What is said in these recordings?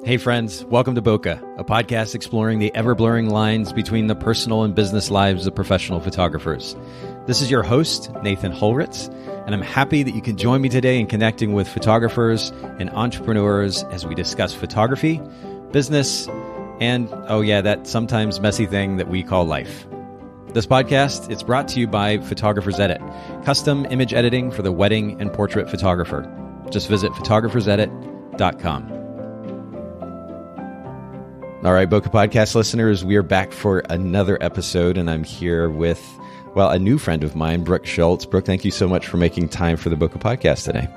Hey friends, welcome to Bokeh, a podcast exploring the ever-blurring lines between the personal and business lives of professional photographers. This is your host, Nathan Holritz, and I'm happy that you can join me today in connecting with photographers and entrepreneurs as we discuss photography, business, and, that sometimes messy thing that we call life. This podcast, it's brought to you by Photographer's Edit, custom image editing for the wedding and portrait photographer. Just visit photographersedit.com. All right, Bokeh Podcast listeners, we are back for another episode, and I'm here with, a new friend of mine, Brooke Schultz. Brooke, thank you so much for making time for the Bokeh Podcast today.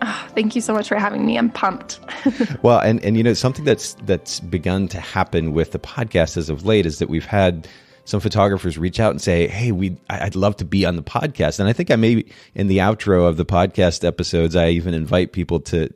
Oh, thank you so much for having me. I'm pumped. Well, and something that's begun to happen with the podcast as of late is that we've had some photographers reach out and say, hey, I'd love to be on the podcast. And I think I may, in the outro of the podcast episodes, I even invite people to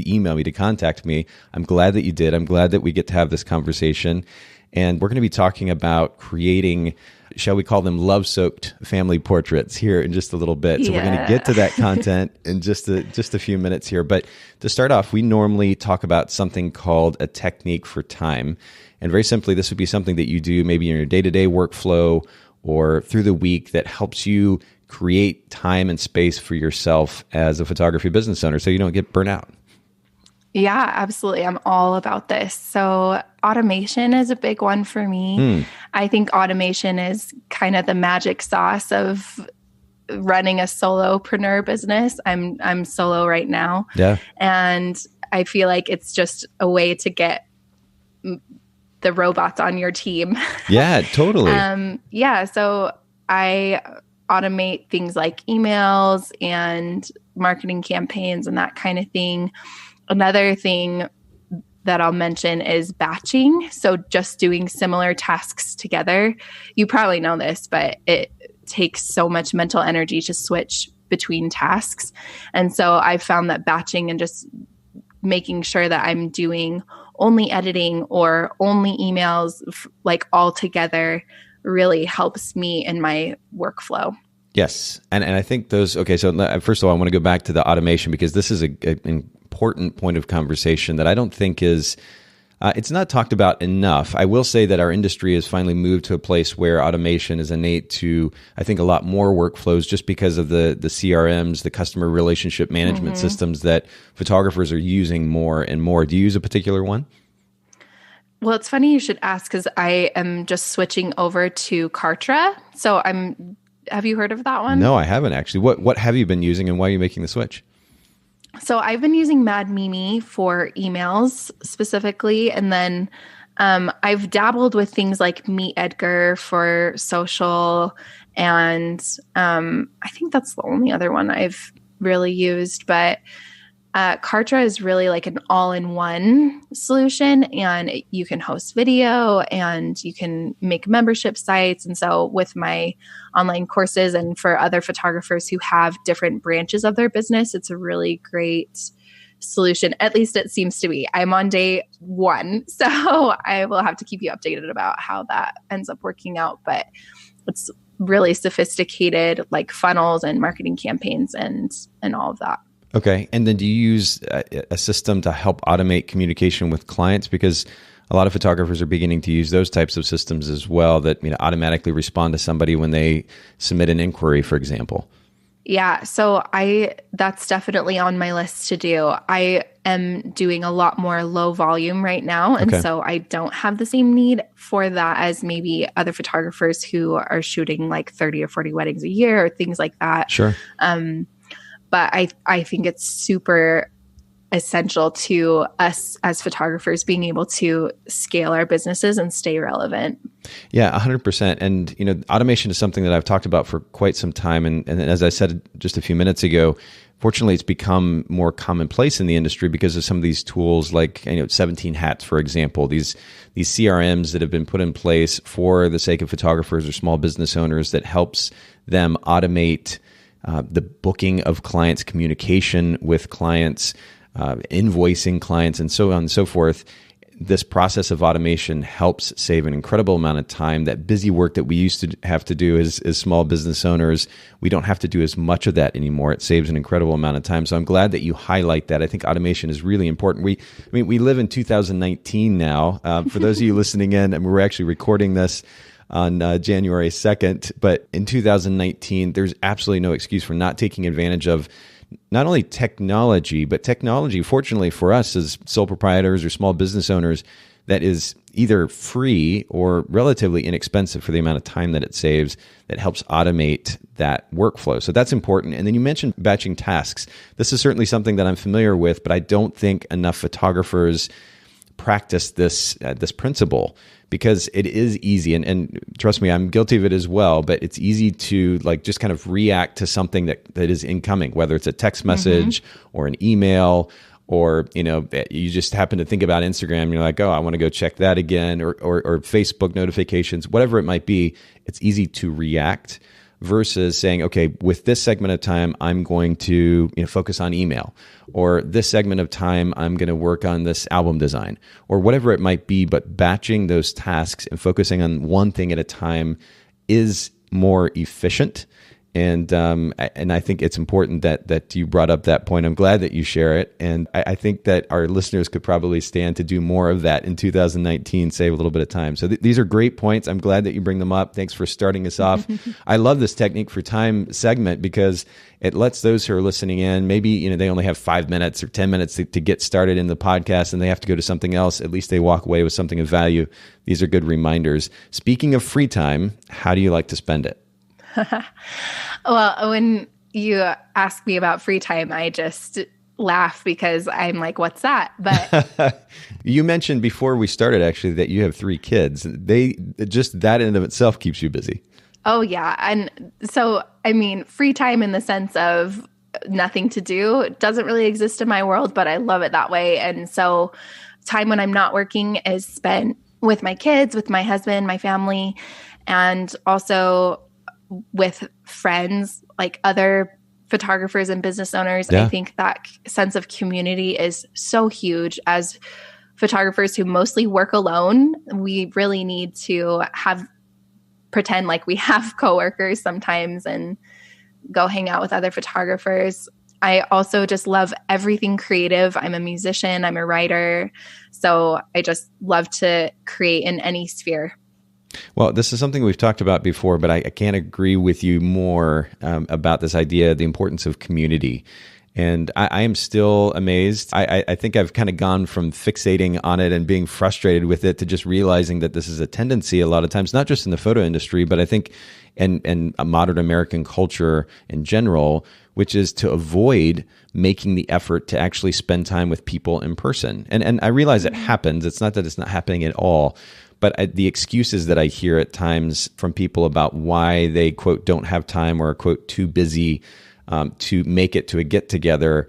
email me, to contact me. I'm glad that you did. I'm glad that we get to have this conversation. And we're going to be talking about creating, shall we call them, love-soaked family portraits here in just a little bit. So we're going to get to that content in just a few minutes here. But to start off, we normally talk about something called a technique for time. And very simply, this would be something that you do maybe in your day-to-day workflow or through the week that helps you create time and space for yourself as a photography business owner so you don't get burnt out. Yeah, absolutely. I'm all about this. So automation is a big one for me. I think automation is kind of the magic sauce of running a solopreneur business. I'm solo right now. Yeah. And I feel like it's just a way to get the robots on your team. Yeah, totally. So I automate things like emails and marketing campaigns and that kind of thing. Another thing that I'll mention is batching. So just doing similar tasks together. You probably know this, but it takes so much mental energy to switch between tasks. And so I found that batching and just making sure that I'm doing only editing or only emails like all together really helps me in my workflow. Yes. And I think those, okay, so first of all, I want to go back to the automation because this is an important point of conversation that I don't think is, it's not talked about enough. I will say that our industry has finally moved to a place where automation is innate to, I think, a lot more workflows just because of the CRMs, the customer relationship management systems that photographers are using more and more. Do you use a particular one? Well, it's funny you should ask because I am just switching over to Kartra. So have you heard of that one? No, I haven't actually. What have you been using and why are you making the switch? So I've been using Mad Mimi for emails specifically. And then I've dabbled with things like Meet Edgar for social. And I think that's the only other one I've really used. But Kartra is really like an all-in-one solution, and you can host video and you can make membership sites. And so with my online courses and for other photographers who have different branches of their business, it's a really great solution. At least it seems to be. I'm on day 1, so I will have to keep you updated about how that ends up working out. But it's really sophisticated, like funnels and marketing campaigns and all of that. Okay. And then do you use a system to help automate communication with clients? Because a lot of photographers are beginning to use those types of systems as well that automatically respond to somebody when they submit an inquiry, for example. Yeah. So that's definitely on my list to do. I am doing a lot more low volume right now. And so I don't have the same need for that as maybe other photographers who are shooting like 30 or 40 weddings a year or things like that. Sure. But I think it's super essential to us as photographers being able to scale our businesses and stay relevant. Yeah, 100%. And, automation is something that I've talked about for quite some time. And as I said just a few minutes ago, fortunately, it's become more commonplace in the industry because of some of these tools like 17 Hats, for example, these CRMs that have been put in place for the sake of photographers or small business owners that helps them automate the booking of clients, communication with clients, invoicing clients, and so on and so forth. this process of automation helps save an incredible amount of time. That busy work that we used to have to do as small business owners, we don't have to do as much of that anymore. It saves an incredible amount of time. So I'm glad that you highlight that. I think automation is really important. We live in 2019 now. For those of you listening in, and we're actually recording this on January 2nd, but in 2019, there's absolutely no excuse for not taking advantage of not only technology, but technology, fortunately for us as sole proprietors or small business owners, that is either free or relatively inexpensive for the amount of time that it saves, that helps automate that workflow. So that's important. And then you mentioned batching tasks. This is certainly something that I'm familiar with, but I don't think enough photographers practice this principle, because it is easy, and trust me, I'm guilty of it as well, but it's easy to like just kind of react to something that is incoming, whether it's a text message or an email, or you just happen to think about Instagram and you're like, oh, I want to go check that again, or Facebook notifications, whatever it might be. It's easy to react versus saying, okay, with this segment of time, I'm going to focus on email, or this segment of time, I'm going to work on this album design, or whatever it might be. But batching those tasks and focusing on one thing at a time is more efficient. And I think it's important that you brought up that point. I'm glad that you share it. And I think that our listeners could probably stand to do more of that in 2019, save a little bit of time. So these are great points. I'm glad that you bring them up. Thanks for starting us off. I love this technique for time segment because it lets those who are listening in, maybe they only have 5 minutes or 10 minutes to get started in the podcast and they have to go to something else. At least they walk away with something of value. These are good reminders. Speaking of free time, how do you like to spend it? Well, when you ask me about free time, I just laugh because I'm like, what's that? But you mentioned before we started actually that you have 3 kids. Just that in and of itself keeps you busy. Oh yeah. And so, free time in the sense of nothing to do doesn't really exist in my world, but I love it that way. And so time when I'm not working is spent with my kids, with my husband, my family, and also with friends, like other photographers and business owners. Yeah. I think that sense of community is so huge. As photographers who mostly work alone, we really need to pretend like we have coworkers sometimes and go hang out with other photographers. I also just love everything creative. I'm a musician, I'm a writer. So I just love to create in any sphere. Well, this is something we've talked about before, but I can't agree with you more about this idea, the importance of community. And I am still amazed. I think I've kind of gone from fixating on it and being frustrated with it to just realizing that this is a tendency a lot of times, not just in the photo industry, but I think in a modern American culture in general, which is to avoid making the effort to actually spend time with people in person. And I realize it happens. It's not that it's not happening at all. But the excuses that I hear at times from people about why they, quote, don't have time or, quote, too busy to make it to a get-together,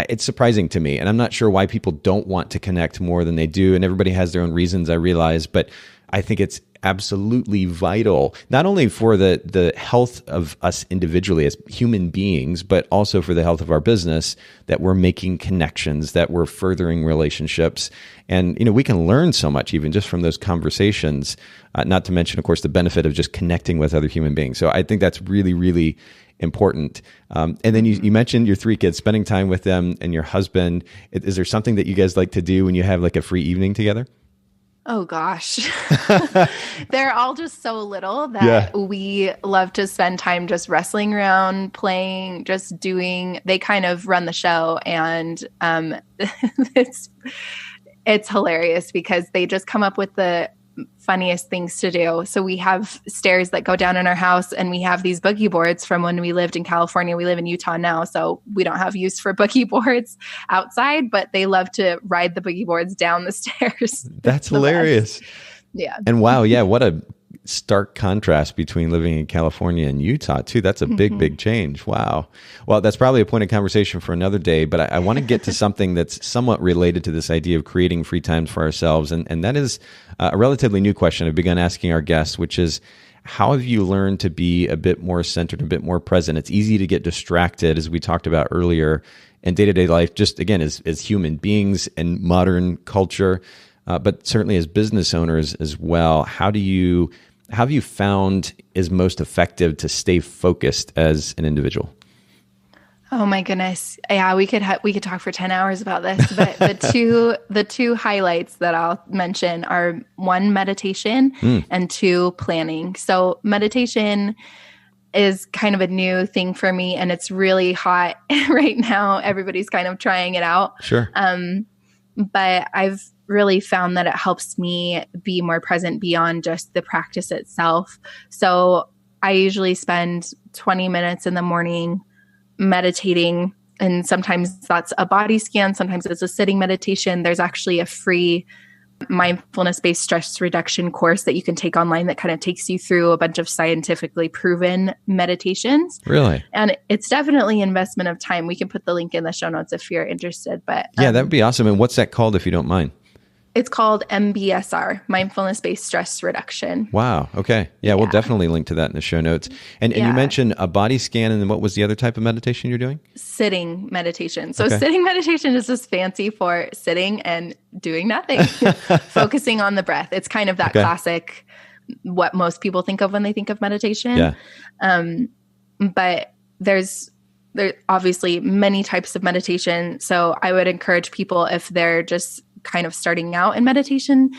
it's surprising to me. And I'm not sure why people don't want to connect more than they do. And everybody has their own reasons, I realize. But I think it's absolutely vital, not only for the health of us individually as human beings, but also for the health of our business, that we're making connections, that we're furthering relationships. And, we can learn so much even just from those conversations, not to mention, of course, the benefit of just connecting with other human beings. So I think that's really, really important. And then you mentioned your 3 kids, spending time with them and your husband. Is there something that you guys like to do when you have like a free evening together? Oh gosh. They're all just so little that we love to spend time just wrestling around, playing, they kind of run the show. And it's hilarious because they just come up with the funniest things to do. So we have stairs that go down in our house, and we have these boogie boards from when we lived in California. We live in Utah now, so we don't have use for boogie boards outside, but they love to ride the boogie boards down the stairs. That's hilarious. Yeah. And wow, yeah, what a stark contrast between living in California and Utah too. That's a big, big change. Wow. Well, that's probably a point of conversation for another day, but I want to get to something that's somewhat related to this idea of creating free times for ourselves. And that is a relatively new question I've begun asking our guests, which is, how have you learned to be a bit more centered, a bit more present? It's easy to get distracted, as we talked about earlier, in day-to-day life, just again, as human beings in modern culture. but certainly as business owners as well. How have you found is most effective to stay focused as an individual? Oh my goodness. Yeah, we could talk for 10 hours about this, but the two highlights that I'll mention are one, meditation, and two, planning. So meditation is kind of a new thing for me, and it's really hot right now. Everybody's kind of trying it out. Sure. But I've really found that it helps me be more present beyond just the practice itself. So I usually spend 20 minutes in the morning meditating, and sometimes that's a body scan, sometimes it's a sitting meditation. There's actually a free mindfulness-based stress reduction course that you can take online that kind of takes you through a bunch of scientifically proven meditations. Really? And it's definitely an investment of time. We can put the link in the show notes if you're interested. But yeah, that would be awesome. And what's that called, if you don't mind? It's called MBSR, Mindfulness-Based Stress Reduction. Wow. Okay. Yeah, we'll definitely link to that in the show notes. And you mentioned a body scan, and then what was the other type of meditation you're doing? Sitting meditation. So sitting meditation is just fancy for sitting and doing nothing, focusing on the breath. It's kind of that classic, what most people think of when they think of meditation. Yeah. But there's obviously many types of meditation. So I would encourage people, if they're just kind of starting out in meditation,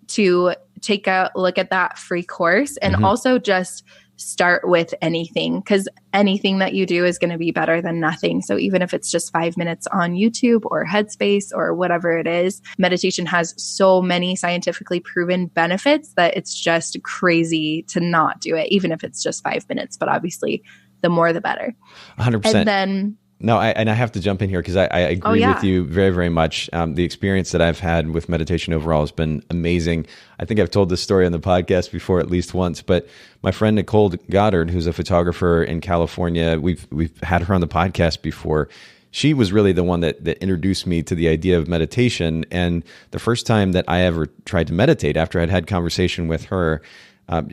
to take a look at that free course, and also just start with anything, because anything that you do is going to be better than nothing. So even if it's just 5 minutes on YouTube or Headspace or whatever it is, meditation has so many scientifically proven benefits that it's just crazy to not do it, even if it's just 5 minutes. But obviously, the more the better. 100%. And then No, I have to jump in here because I agree with you very, very much. The experience that I've had with meditation overall has been amazing. I think I've told this story on the podcast before at least once, but my friend Nicole Goddard, who's a photographer in California, we've had her on the podcast before. She was really the one that introduced me to the idea of meditation. And the first time that I ever tried to meditate, after I'd had conversation with her,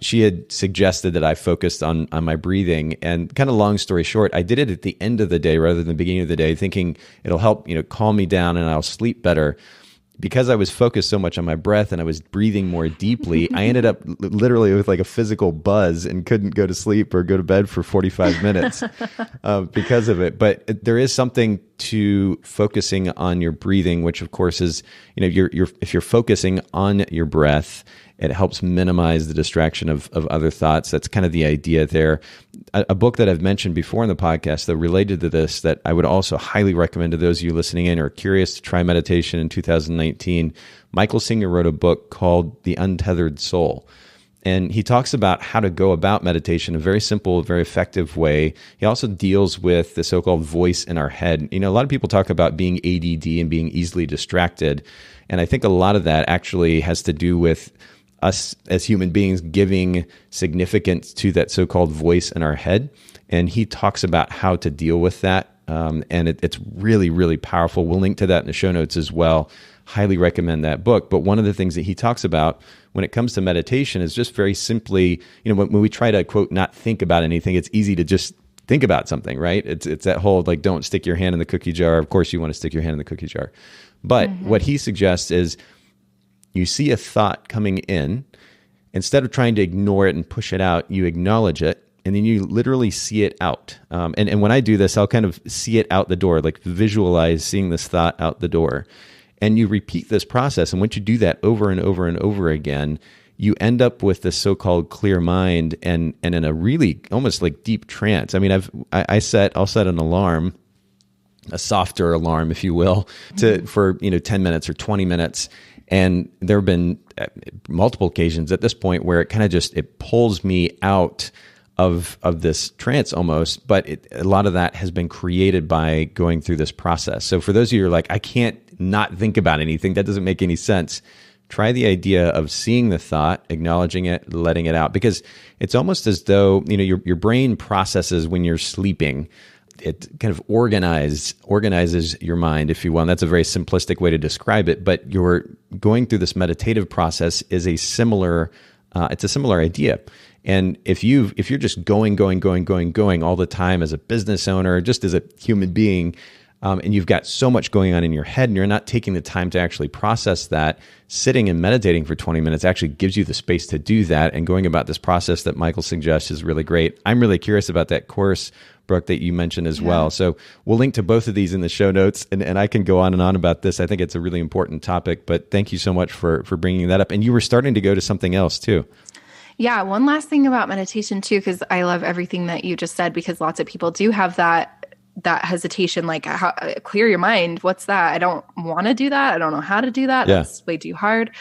she had suggested that I focused on my breathing, and kind of long story short, I did it at the end of the day rather than the beginning of the day, thinking it'll help, calm me down and I'll sleep better. Because I was focused so much on my breath and I was breathing more deeply, I ended up literally with like a physical buzz and couldn't go to sleep or go to bed for 45 minutes because of it. But there is something to focusing on your breathing, which of course is, if you're focusing on your breath, it helps minimize the distraction of other thoughts. That's kind of the idea there. A book that I've mentioned before in the podcast, though, related to this, that I would also highly recommend to those of you listening in or curious to try meditation in 2019, Michael Singer wrote a book called The Untethered Soul. And he talks about how to go about meditation in a very simple, very effective way. He also deals with the so-called voice in our head. A lot of people talk about being ADD and being easily distracted. And I think a lot of that actually has to do with us as human beings giving significance to that so-called voice in our head. And he talks about how to deal with that. And it's really, really powerful. We'll link to that in the show notes as well. Highly recommend that book. But one of the things that he talks about when it comes to meditation is just very simply, when we try to, quote, not think about anything, it's easy to just think about something, right? It's that whole, like, don't stick your hand in the cookie jar. Of course you want to stick your hand in the cookie jar. But what he suggests is, you see a thought coming in, instead of trying to ignore it and push it out, you acknowledge it, and then you literally see it out. And when I do this, I'll kind of see it out the door, like visualize seeing this thought out the door. And you repeat this process. And once you do that over and over and over again, you end up with this so-called clear mind and in a really almost like deep trance. I mean, I'll set an alarm, a softer alarm, if you will, for 10 minutes or 20 minutes. And there have been multiple occasions at this point where it kind of it pulls me out of this trance almost. But a lot of that has been created by going through this process. So for those of you who are like, I can't not think about anything, that doesn't make any sense. Try the idea of seeing the thought, acknowledging it, letting it out, because it's almost as though your brain processes when you're sleeping. It kind of organizes your mind, if you will. And that's a very simplistic way to describe it. But you're going through this meditative process is it's a similar idea. And if you're just going all the time as a business owner, just as a human being, and you've got so much going on in your head and you're not taking the time to actually process that, sitting and meditating for 20 minutes actually gives you the space to do that. And going about this process that Michael suggests is really great. I'm really curious about that course, Brooke, that you mentioned as well. So we'll link to both of these in the show notes, and I can go on and on about this. I think it's a really important topic, but thank you so much for bringing that up. And you were starting to go to something else too. Yeah. One last thing about meditation too, because I love everything that you just said, because lots of people do have that hesitation, like clear your mind. What's that? I don't want to do that. I don't know how to do that. That's way too hard.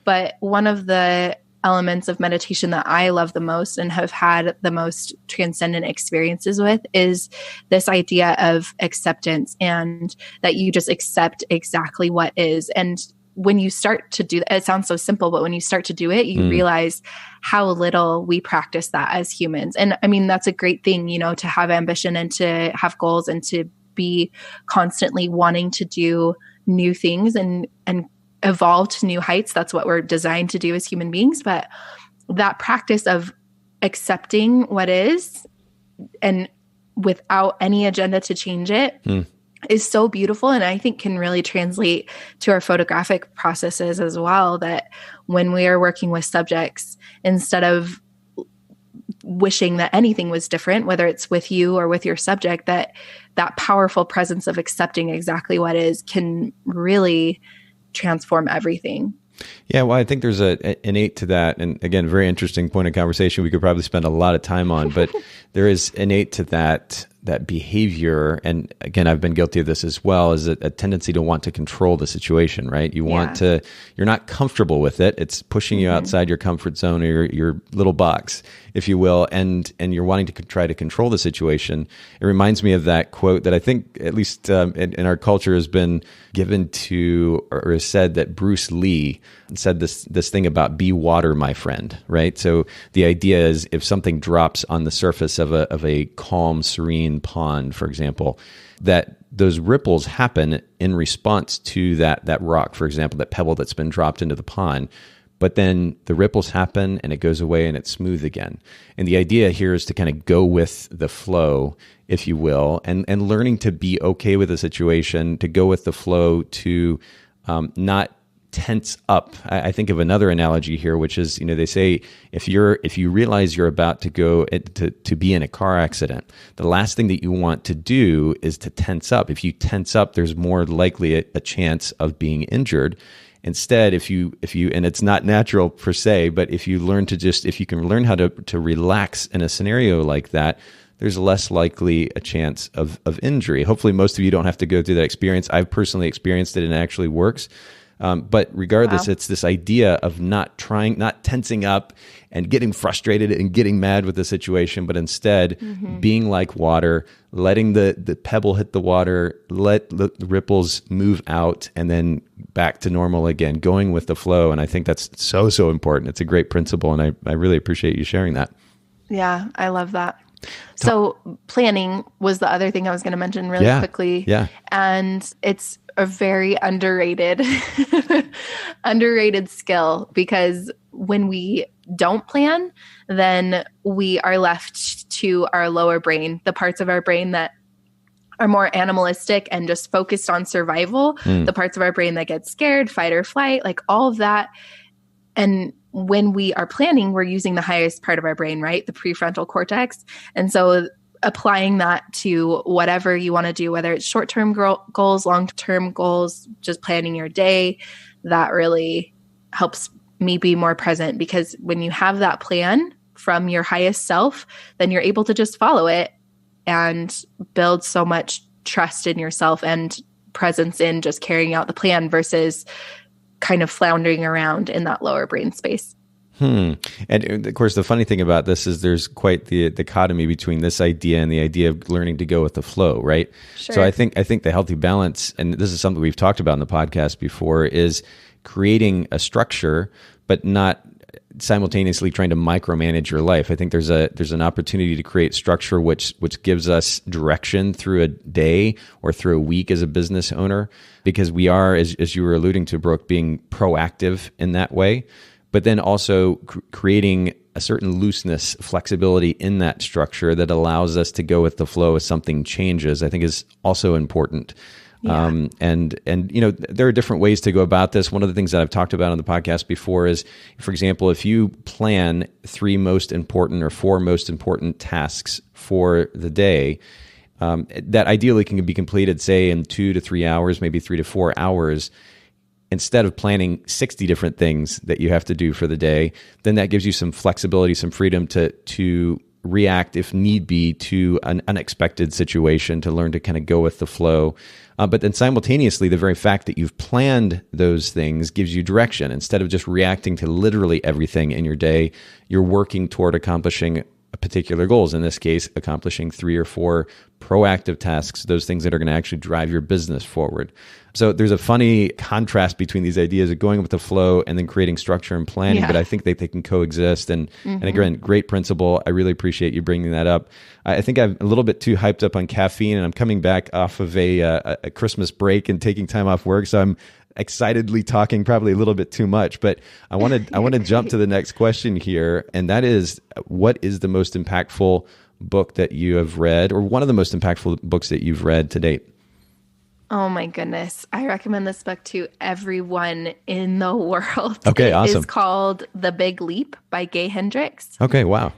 But one of the elements of meditation that I love the most and have had the most transcendent experiences with is this idea of acceptance, and that you just accept exactly what is. And when you start to do that, it sounds so simple, but when you start to do it, you realize how little we practice that as humans. And I mean, that's a great thing, to have ambition and to have goals and to be constantly wanting to do new things and evolve to new heights. That's what we're designed to do as human beings. But that practice of accepting what is and without any agenda to change it is so beautiful, and I think can really translate to our photographic processes as well, that when we are working with subjects, instead of wishing that anything was different, whether it's with you or with your subject, that powerful presence of accepting exactly what is can really transform everything. Yeah, well, I think there's an innate to that. And again, very interesting point of conversation we could probably spend a lot of time on, but there is innate to that behavior. And again, I've been guilty of this as well, is a tendency to want to control the situation, right? You want to, you're not comfortable with it. It's pushing you outside your comfort zone or your little box, if you will. And you're wanting to try to control the situation. It reminds me of that quote that I think, at least in our culture, has been given to, or is said, that Bruce Lee said this thing about be water, my friend, right? So the idea is, if something drops on the surface of a calm, serene pond, for example, that those ripples happen in response to that rock, for example, that pebble that's been dropped into the pond. But then the ripples happen and it goes away and it's smooth again. And the idea here is to kind of go with the flow, if you will, and learning to be okay with the situation, to go with the flow, to not tense up. I think of another analogy here, which is, they say if you realize you're about to go to be in a car accident, the last thing that you want to do is to tense up. If you tense up, there's more likely a chance of being injured. Instead, if you and it's not natural per se, but if you can learn how to relax in a scenario like that, there's less likely a chance of injury. Hopefully, most of you don't have to go through that experience. I've personally experienced it, and it actually works. But regardless, It's this idea of not tensing up and getting frustrated and getting mad with the situation, but instead being like water, letting the pebble hit the water, let the ripples move out, and then back to normal again, going with the flow. And I think that's so, so important. It's a great principle, and I really appreciate you sharing that. Yeah, I love that. So planning was the other thing I was going to mention really quickly. Yeah. And it's a very underrated skill, because when we don't plan, then we are left to our lower brain, the parts of our brain that are more animalistic and just focused on survival, the parts of our brain that get scared, fight or flight, like all of that. And when we are planning, we're using the highest part of our brain, right? The prefrontal cortex. And so applying that to whatever you want to do, whether it's short-term goals, long-term goals, just planning your day, that really helps me be more present, because when you have that plan from your highest self, then you're able to just follow it and build so much trust in yourself and presence in just carrying out the plan versus kind of floundering around in that lower brain space. And of course, the funny thing about this is there's quite the dichotomy between this idea and the idea of learning to go with the flow, right? Sure. So I think the healthy balance, and this is something we've talked about in the podcast before, is creating a structure, but not simultaneously trying to micromanage your life. I think there's an opportunity to create structure which gives us direction through a day or through a week as a business owner, because we are, as you were alluding to, Brooke, being proactive in that way, but then also creating a certain looseness, flexibility in that structure that allows us to go with the flow if something changes, I think is also important. Yeah. And there are different ways to go about this. One of the things that I've talked about on the podcast before is, for example, if you plan 3 most important or 4 most important tasks for the day, that ideally can be completed, say, in 2 to 3 hours, maybe 3 to 4 hours, instead of planning 60 different things that you have to do for the day, then that gives you some flexibility, some freedom to react if need be to an unexpected situation, to learn to kind of go with the flow. But then simultaneously, the very fact that you've planned those things gives you direction. Instead of just reacting to literally everything in your day, you're working toward accomplishing particular goals. In this case, accomplishing 3 or 4 proactive tasks, those things that are going to actually drive your business forward. So there's a funny contrast between these ideas of going with the flow and then creating structure and planning, but I think they can coexist. And again, great principle. I really appreciate you bringing that up. I think I'm a little bit too hyped up on caffeine, and I'm coming back off of a Christmas break and taking time off work. So I'm excitedly talking probably a little bit too much, but I want to jump to the next question here. And that is, what is the most impactful book that you have read, or one of the most impactful books that you've read to date? Oh my goodness. I recommend this book to everyone in the world. Okay, awesome. It's called The Big Leap by Gay Hendricks. Okay, wow.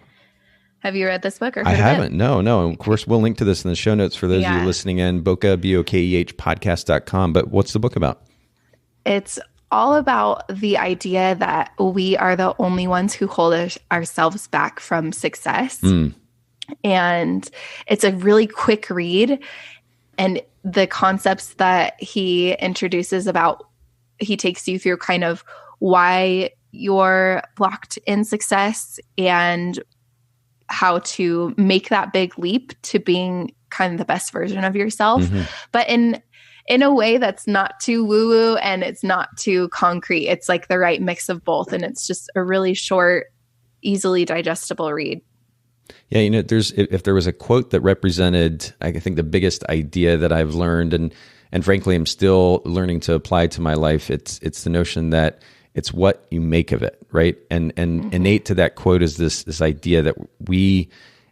Have you read this book or heard I of haven't. it? No. And of course, we'll link to this in the show notes for those of you listening in, Boca, BOKEH podcast.com. But what's the book about? It's all about the idea that we are the only ones who hold ourselves back from success. And it's a really quick read. And the concepts that he introduces about, he takes you through kind of why you're blocked in success and how to make that big leap to being kind of the best version of yourself. But in a way that's not too woo-woo and it's not too concrete. It's like the right mix of both. And it's just a really short, easily digestible read. Yeah, if there was a quote that represented, I think, the biggest idea that I've learned, and frankly, I'm still learning to apply to my life, it's the notion that it's what you make of it, right? And innate to that quote is this idea that we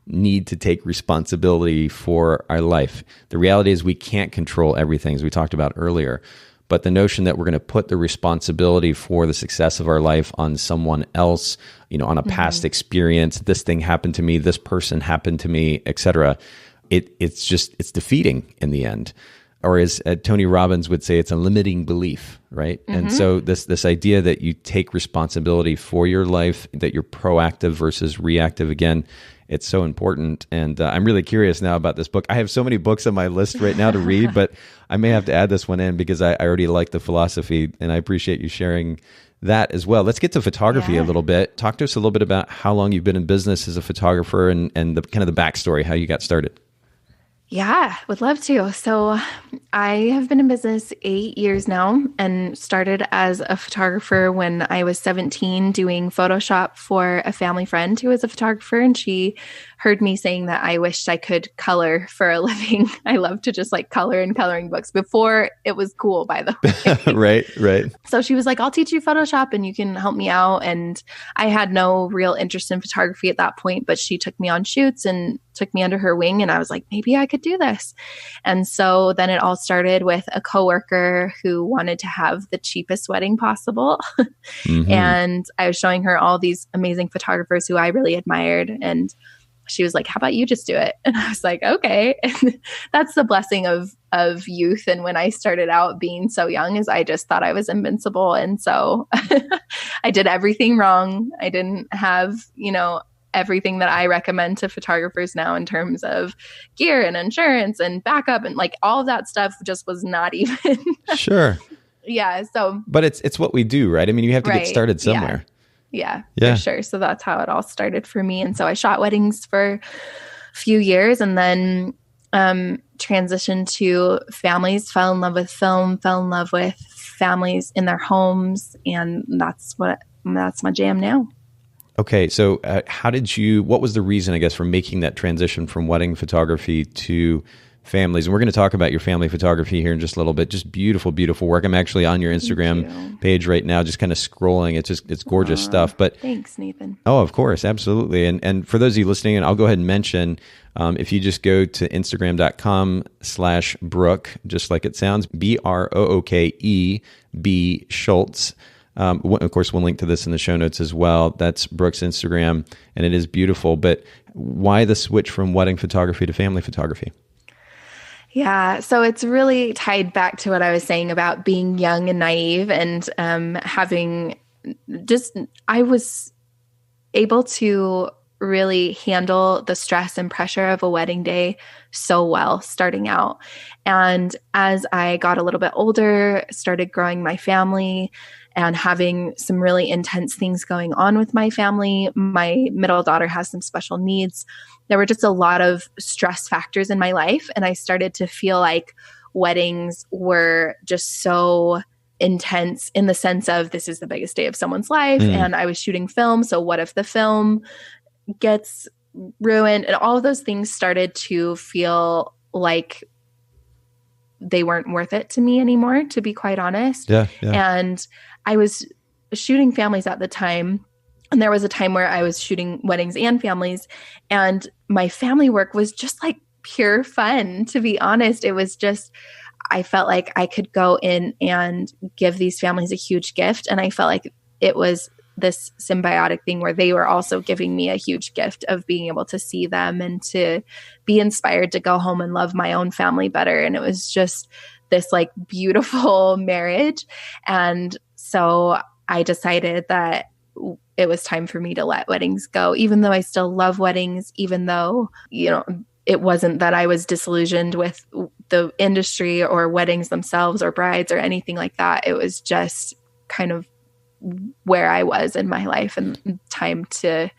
need to take responsibility for our life. The reality is we can't control everything, as we talked about earlier. But the notion that we're going to put the responsibility for the success of our life on someone else, on a past experience, this thing happened to me, this person happened to me, etc. It's defeating in the end. Or as Tony Robbins would say, it's a limiting belief, right? And so this idea that you take responsibility for your life, that you're proactive versus reactive, again, it's so important. And I'm really curious now about this book. I have so many books on my list right now to read, but I may have to add this one in because I already like the philosophy, and I appreciate you sharing that as well. Let's get to photography a little bit. Talk to us a little bit about how long you've been in business as a photographer and the kind of the backstory, how you got started. Yeah, would love to. So I have been in business 8 years now and started as a photographer when I was 17 doing Photoshop for a family friend who was a photographer. And she heard me saying that I wished I could color for a living. I love to just color in coloring books before it was cool, by the way. Right. So she was like, I'll teach you Photoshop and you can help me out. And I had no real interest in photography at that point, but she took me on shoots and took me under her wing. And I was like, maybe I could do this. And so then it all started with a coworker who wanted to have the cheapest wedding possible. And I was showing her all these amazing photographers who I really admired. And she was like, how about you just do it? And I was like, okay. And that's the blessing of youth. And when I started out being so young, is I just thought I was invincible. And so I did everything wrong. I didn't have, everything that I recommend to photographers now in terms of gear and insurance and backup and all of that stuff just was not even. Sure. Yeah. So, but it's what we do, right? I mean, you have to get started somewhere. Yeah, for sure. So that's how it all started for me. And so I shot weddings for a few years and then transitioned to families, fell in love with film, fell in love with families in their homes. And that's my jam now. Okay. So what was the reason, I guess, for making that transition from wedding photography to families. And we're going to talk about your family photography here in just a little bit. Just beautiful, beautiful work. I'm actually on your Instagram page right now, just kind of scrolling. It's gorgeous stuff. But thanks, Nathan. Oh, of course. Absolutely. And for those of you listening, and I'll go ahead and mention, if you just go to Instagram.com/Brooke, just like it sounds, BROOKEB Schultz. Of course, we'll link to this in the show notes as well. That's Brooke's Instagram, and it is beautiful. But why the switch from wedding photography to family photography? Yeah, so it's really tied back to what I was saying about being young and naive and I was able to really handle the stress and pressure of a wedding day so well starting out. And as I got a little bit older, started growing my family and having some really intense things going on with my family. My middle daughter has some special needs. There were just a lot of stress factors in my life. And I started to feel like weddings were just so intense in the sense of this is the biggest day of someone's life. And I was shooting film. So what if the film gets ruined? And all of those things started to feel like they weren't worth it to me anymore, to be quite honest. Yeah. And I was shooting families at the time. And there was a time where I was shooting weddings and families. And my family work was just like pure fun, to be honest. It was just, I felt like I could go in and give these families a huge gift. And I felt like it was this symbiotic thing where they were also giving me a huge gift of being able to see them and to be inspired to go home and love my own family better. And it was just this like beautiful marriage. And so I decided that it was time for me to let weddings go, even though I still love weddings, even though, it wasn't that I was disillusioned with the industry or weddings themselves or brides or anything like that. It was just kind of where I was in my life and time to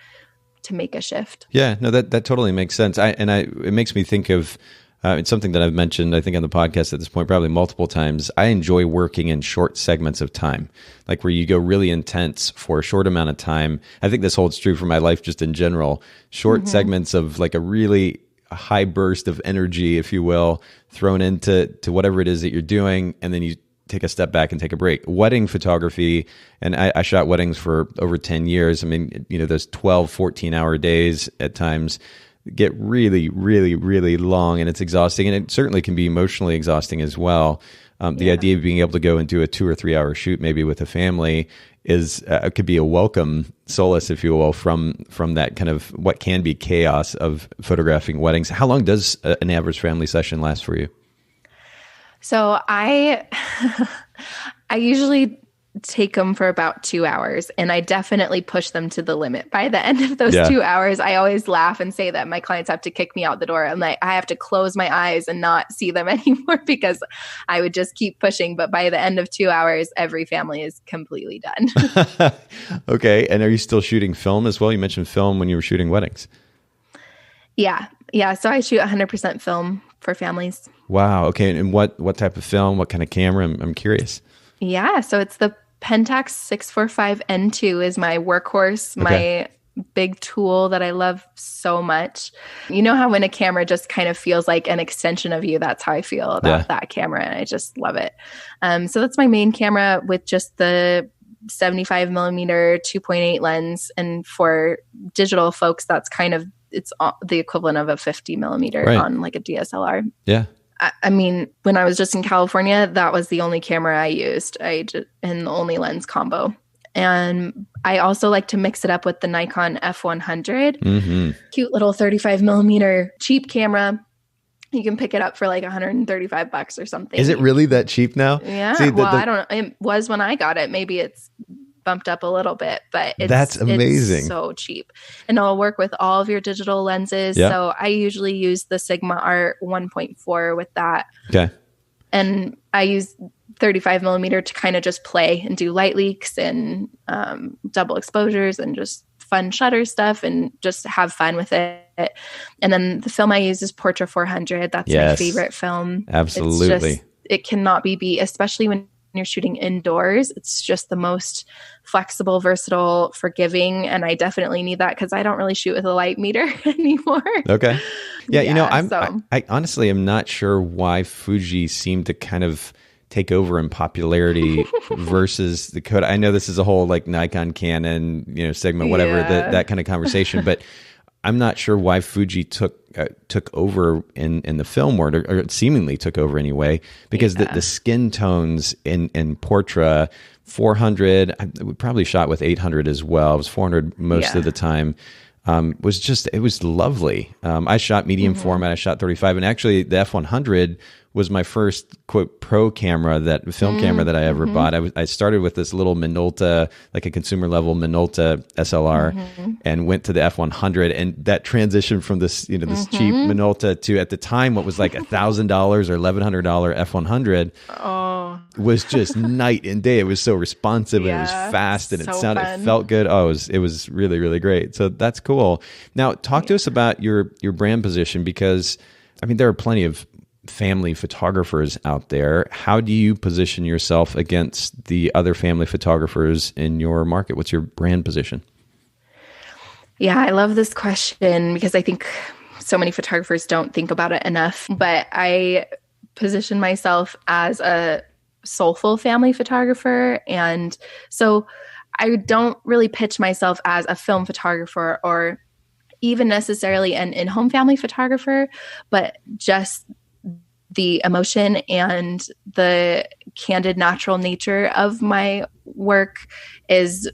make a shift. Yeah, no, that totally makes sense. It makes me think of, it's something that I've mentioned, I think, on the podcast at this point, probably multiple times. I enjoy working in short segments of time, like where you go really intense for a short amount of time. I think this holds true for my life just in general. Short segments of like a really high burst of energy, if you will, thrown into whatever it is that you're doing, and then you take a step back and take a break. Wedding photography, and I shot weddings for over 10 years. I mean, those 12, 14-hour days at times get really, really, really long, and it's exhausting, and it certainly can be emotionally exhausting as well. The idea of being able to go and do a 2 or 3 hour shoot, maybe with a family, is could be a welcome solace, if you will, from that kind of what can be chaos of photographing weddings. How long does an average family session last for you? So I usually take them for about 2 hours, and I definitely push them to the limit. By the end of those 2 hours, I always laugh and say that my clients have to kick me out the door. I'm like, I have to close my eyes and not see them anymore because I would just keep pushing. But by the end of 2 hours, every family is completely done. Okay. And are you still shooting film as well? You mentioned film when you were shooting weddings. Yeah. So I shoot 100% film for families. Wow. Okay. And what type of film? What kind of camera? I'm curious. Yeah. So it's the Pentax 645N2 is my workhorse, my big tool that I love so much. You know how when a camera just kind of feels like an extension of you, that's how I feel about that camera. And I just love it. So that's my main camera with just the 75 millimeter 2.8 lens. And for digital folks, that's kind of, it's the equivalent of a 50 millimeter on like a DSLR. Yeah. I mean, when I was just in California, that was the only camera I used, and the only lens combo. And I also like to mix it up with the Nikon F100, cute little 35 millimeter cheap camera. You can pick it up for like $135 or something. Is it really that cheap now? Yeah. See, I don't know. It was when I got it. Maybe it's bumped up a little bit, but that's amazing. It's so cheap. And it'll work with all of your digital lenses. Yeah. So I usually use the Sigma Art 1.4 with that. Okay. And I use 35 millimeter to kind of just play and do light leaks and double exposures and just fun shutter stuff and just have fun with it. And then the film I use is Portra 400. That's my favorite film. Absolutely. It cannot be beat, especially when you're shooting indoors. It's just the most flexible, versatile, forgiving. And I definitely need that because I don't really shoot with a light meter anymore. Okay. Yeah, So I honestly am not sure why Fuji seemed to kind of take over in popularity versus the Kodak. I know this is a whole like Nikon, Canon, Sigma, whatever, yeah. that kind of conversation, but I'm not sure why Fuji took over in the film world, or it seemingly took over anyway, because the skin tones in Portra 400, we probably shot with 800 as well. It was 400 most of the time. It was lovely. I shot medium format, I shot 35, and actually the F100 was my first quote pro camera, film camera that I ever bought. I started with this little Minolta, like a consumer level Minolta SLR, and went to the F100, and that transition from this, this cheap Minolta to, at the time, what was like $1,000 or $1,100 F100 was just night and day. It was so responsive and it was fast and it felt good. Oh, it was really, really great. So that's cool. Now talk to us about your brand position, because I mean, there are plenty of family photographers out there. How do you position yourself against the other family photographers in your market? What's your brand position? Yeah, I love this question because I think so many photographers don't think about it enough. But I position myself as a soulful family photographer. And so I don't really pitch myself as a film photographer or even necessarily an in-home family photographer, but just the emotion and the candid, natural nature of my work is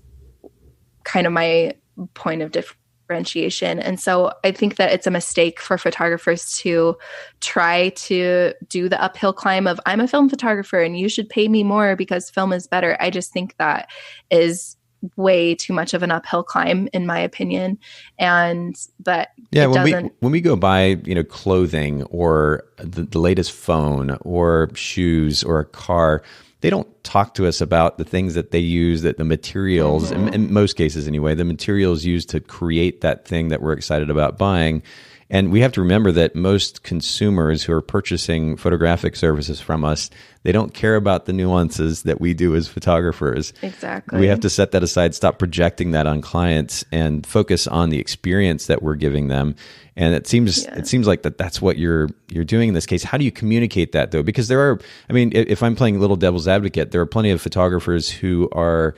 kind of my point of differentiation. And so I think that it's a mistake for photographers to try to do the uphill climb of, I'm a film photographer and you should pay me more because film is better. I just think that is way too much of an uphill climb, in my opinion. And that when we go buy clothing or the latest phone or shoes or a car, they don't talk to us about the things that they use, that the materials, in most cases anyway, the materials used to create that thing that we're excited about buying. And we have to remember that most consumers who are purchasing photographic services from us, they don't care about the nuances that we do as photographers. Exactly. We have to set that aside, stop projecting that on clients, and focus on the experience that we're giving them. And it seems like that's what you're doing in this case. How do you communicate that though? Because if I'm playing little devil's advocate, there are plenty of photographers who are,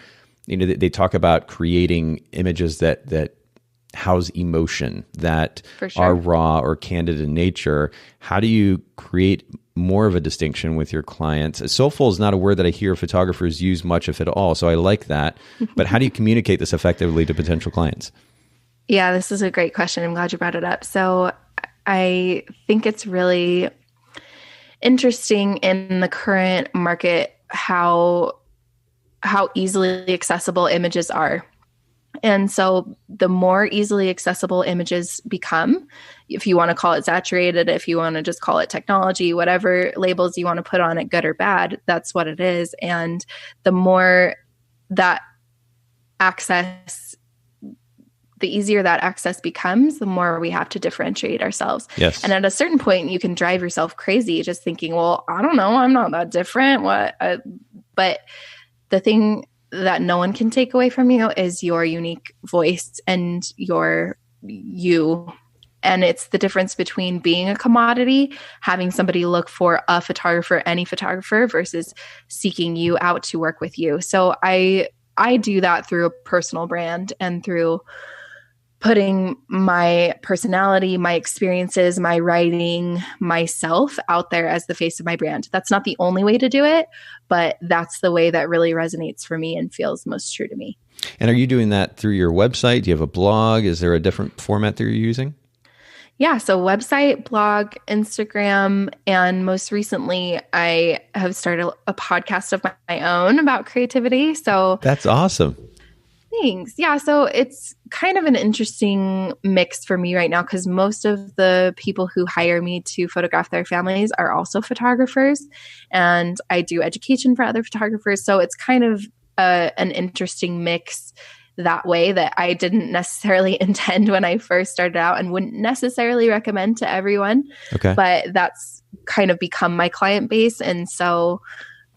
they talk about creating images that house emotion, that are raw or candid in nature. How do you create more of a distinction with your clients? Soulful is not a word that I hear photographers use much, if at all. So I like that. But how do you communicate this effectively to potential clients? Yeah, this is a great question. I'm glad you brought it up. So I think it's really interesting in the current market how easily accessible images are. And so the more easily accessible images become, if you want to call it saturated, if you want to just call it technology, whatever labels you want to put on it, good or bad, that's what it is. And the more that access, the easier that access becomes, the more we have to differentiate ourselves. Yes. And at a certain point, you can drive yourself crazy just thinking, well, I don't know, I'm not that different. But the thing that no one can take away from you is your unique voice and you. And it's the difference between being a commodity, having somebody look for a photographer, any photographer, versus seeking you out to work with you. So I do that through a personal brand and through putting my personality, my experiences, my writing, myself out there as the face of my brand. That's not the only way to do it, but that's the way that really resonates for me and feels most true to me. And are you doing that through your website? Do you have a blog? Is there a different format that you're using? Yeah, so website, blog, Instagram, and most recently I have started a podcast of my own about creativity. So that's awesome. Thanks. Yeah. So it's kind of an interesting mix for me right now because most of the people who hire me to photograph their families are also photographers, and I do education for other photographers. So it's kind of an interesting mix that way that I didn't necessarily intend when I first started out and wouldn't necessarily recommend to everyone. Okay. But that's kind of become my client base. And so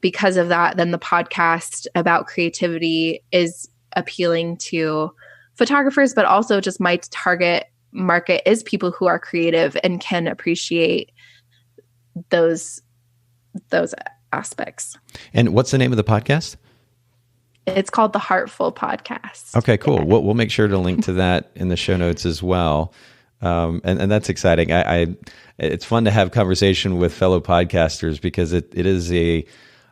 because of that, then the podcast about creativity is appealing to photographers, but also just my target market is people who are creative and can appreciate those aspects. And what's the name of the podcast? It's called the Heartful Podcast. Okay, cool. Yeah. We'll make sure to link to that in the show notes as well. And that's exciting. It's fun to have conversation with fellow podcasters because it is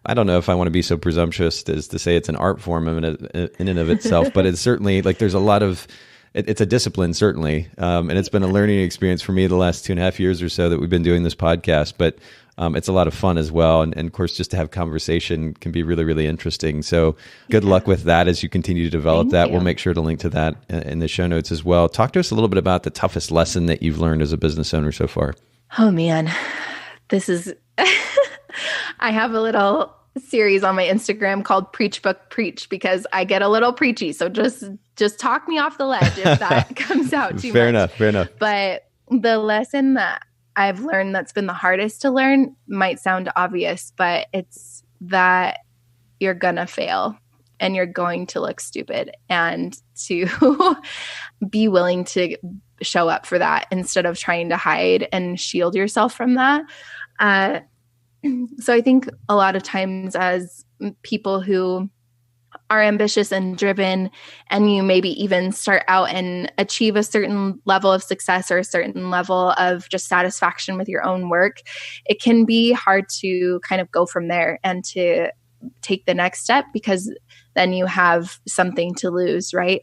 I don't know if I want to be so presumptuous as to say it's an art form in and of itself, but it's certainly like there's a lot of, it's a discipline certainly. And it's been a learning experience for me the last 2.5 years or so that we've been doing this podcast, but it's a lot of fun as well. And of course, just to have conversation can be really, really interesting. So good luck with that as you continue to develop that. We'll make sure to link to that in the show notes as well. Talk to us a little bit about the toughest lesson that you've learned as a business owner so far. Oh man, this is, I have a little series on my Instagram called Preach Book Preach because I get a little preachy. So just talk me off the ledge if that comes out too much. Fair enough. But the lesson that I've learned that's been the hardest to learn might sound obvious, but it's that you're going to fail and you're going to look stupid, and to be willing to show up for that instead of trying to hide and shield yourself from that. So I think a lot of times as people who are ambitious and driven, and you maybe even start out and achieve a certain level of success or a certain level of just satisfaction with your own work, it can be hard to kind of go from there and to take the next step because then you have something to lose, right?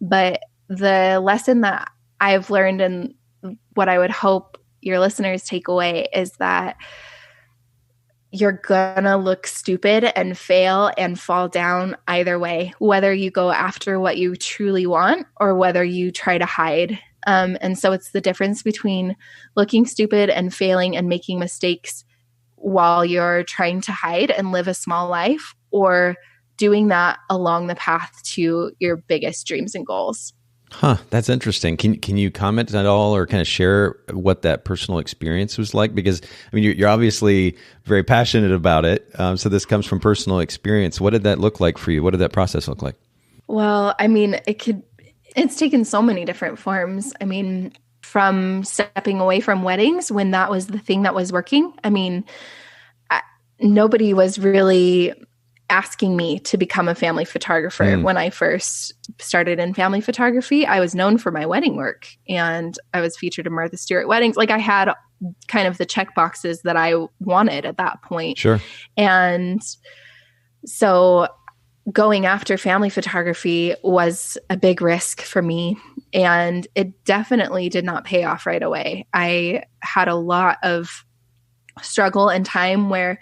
But the lesson that I've learned and what I would hope your listeners take away is that you're gonna look stupid and fail and fall down either way, whether you go after what you truly want or whether you try to hide. And so it's the difference between looking stupid and failing and making mistakes while you're trying to hide and live a small life, or doing that along the path to your biggest dreams and goals. Huh, that's interesting. Can you comment at all or kind of share what that personal experience was like? Because I mean, you're obviously very passionate about it. So this comes from personal experience. What did that look like for you? What did that process look like? Well, I mean, it's taken so many different forms. I mean, from stepping away from weddings when that was the thing that was working. I mean, nobody was really asking me to become a family photographer. When I first started in family photography, I was known for my wedding work and I was featured in Martha Stewart weddings. Like I had kind of the check boxes that I wanted at that point. Sure. And so going after family photography was a big risk for me, and it definitely did not pay off right away. I had a lot of struggle and time where